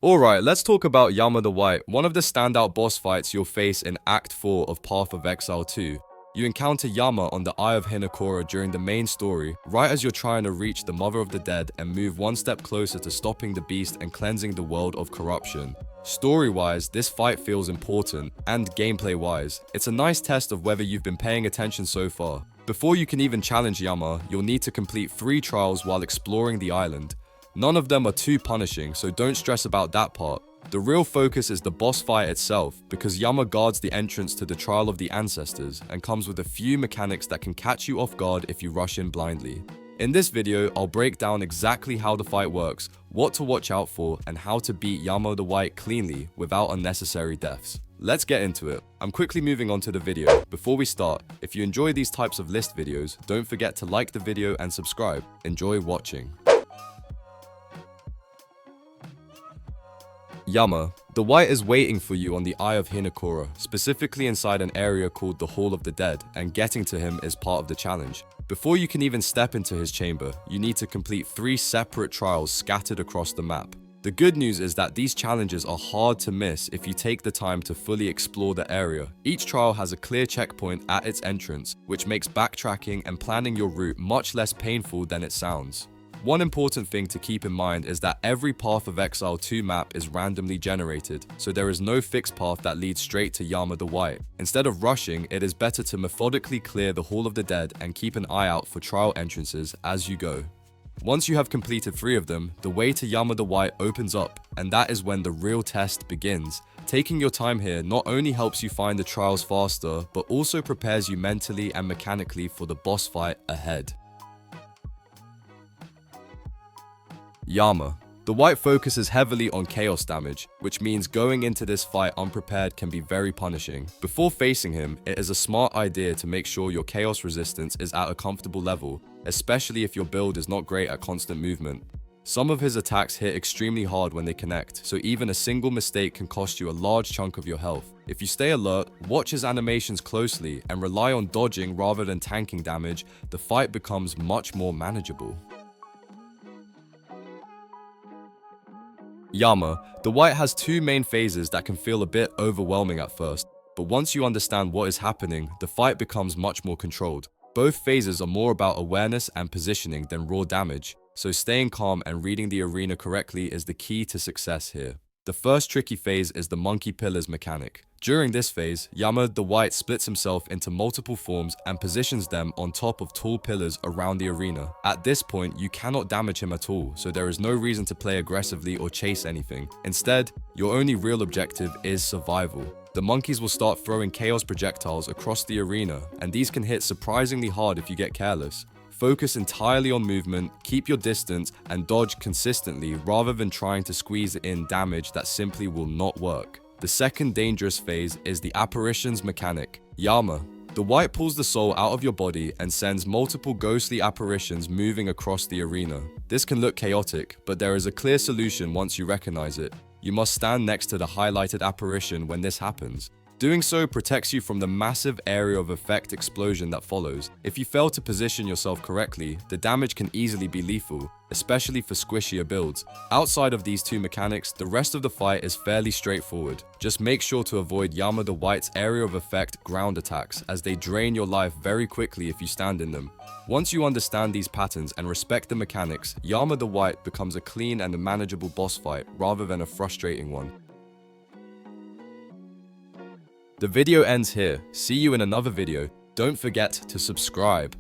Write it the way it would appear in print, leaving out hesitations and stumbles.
Alright, let's talk about Yama the White, one of the standout boss fights you'll face in Act 4 of Path of Exile 2. You encounter Yama on the Eye of Hinokora during the main story, right as you're trying to reach the Mother of the Dead and move one step closer to stopping the beast and cleansing the world of corruption. Story-wise, this fight feels important, and gameplay-wise, it's a nice test of whether you've been paying attention so far. Before you can even challenge Yama, you'll need to complete 3 trials while exploring the island. None of them are too punishing, so don't stress about that part. The real focus is the boss fight itself, because Yama guards the entrance to the Trial of the Ancestors and comes with a few mechanics that can catch you off guard if you rush in blindly. In this video, I'll break down exactly how the fight works, what to watch out for, and how to beat Yama the White cleanly without unnecessary deaths. Let's get into it. I'm quickly moving on to the video. Before we start, if you enjoy these types of list videos, don't forget to like the video and subscribe. Enjoy watching. Yama the White is waiting for you on the Eye of Hinokora, specifically inside an area called the Hall of the Dead, and getting to him is part of the challenge. Before you can even step into his chamber, you need to complete 3 separate trials scattered across the map. The good news is that these challenges are hard to miss if you take the time to fully explore the area. Each trial has a clear checkpoint at its entrance, which makes backtracking and planning your route much less painful than it sounds. One important thing to keep in mind is that every Path of Exile 2 map is randomly generated, so there is no fixed path that leads straight to Yama the White. Instead of rushing, it is better to methodically clear the Hall of the Dead and keep an eye out for trial entrances as you go. Once you have completed 3 of them, the way to Yama the White opens up, and that is when the real test begins. Taking your time here not only helps you find the trials faster, but also prepares you mentally and mechanically for the boss fight ahead. Yama the White focuses heavily on chaos damage, which means going into this fight unprepared can be very punishing. Before facing him, it is a smart idea to make sure your chaos resistance is at a comfortable level, especially if your build is not great at constant movement. Some of his attacks hit extremely hard when they connect, so even a single mistake can cost you a large chunk of your health. If you stay alert, watch his animations closely, and rely on dodging rather than tanking damage, the fight becomes much more manageable. Yama the White has 2 main phases that can feel a bit overwhelming at first, but once you understand what is happening, the fight becomes much more controlled. Both phases are more about awareness and positioning than raw damage, so staying calm and reading the arena correctly is the key to success here. The first tricky phase is the monkey pillars mechanic. During this phase, Yama the White splits himself into multiple forms and positions them on top of tall pillars around the arena. At this point, you cannot damage him at all, so there is no reason to play aggressively or chase anything. Instead, your only real objective is survival. The monkeys will start throwing chaos projectiles across the arena, and these can hit surprisingly hard if you get careless. Focus entirely on movement, keep your distance, and dodge consistently rather than trying to squeeze in damage that simply will not work. The second dangerous phase is the apparitions mechanic. Yama the White pulls the soul out of your body and sends multiple ghostly apparitions moving across the arena. This can look chaotic, but there is a clear solution once you recognize it. You must stand next to the highlighted apparition when this happens. Doing so protects you from the massive area of effect explosion that follows. If you fail to position yourself correctly, the damage can easily be lethal, especially for squishier builds. Outside of these 2 mechanics, the rest of the fight is fairly straightforward. Just make sure to avoid Yama the White's area of effect ground attacks, as they drain your life very quickly if you stand in them. Once you understand these patterns and respect the mechanics, Yama the White becomes a clean and a manageable boss fight rather than a frustrating one. The video ends here. See you in another video. Don't forget to subscribe.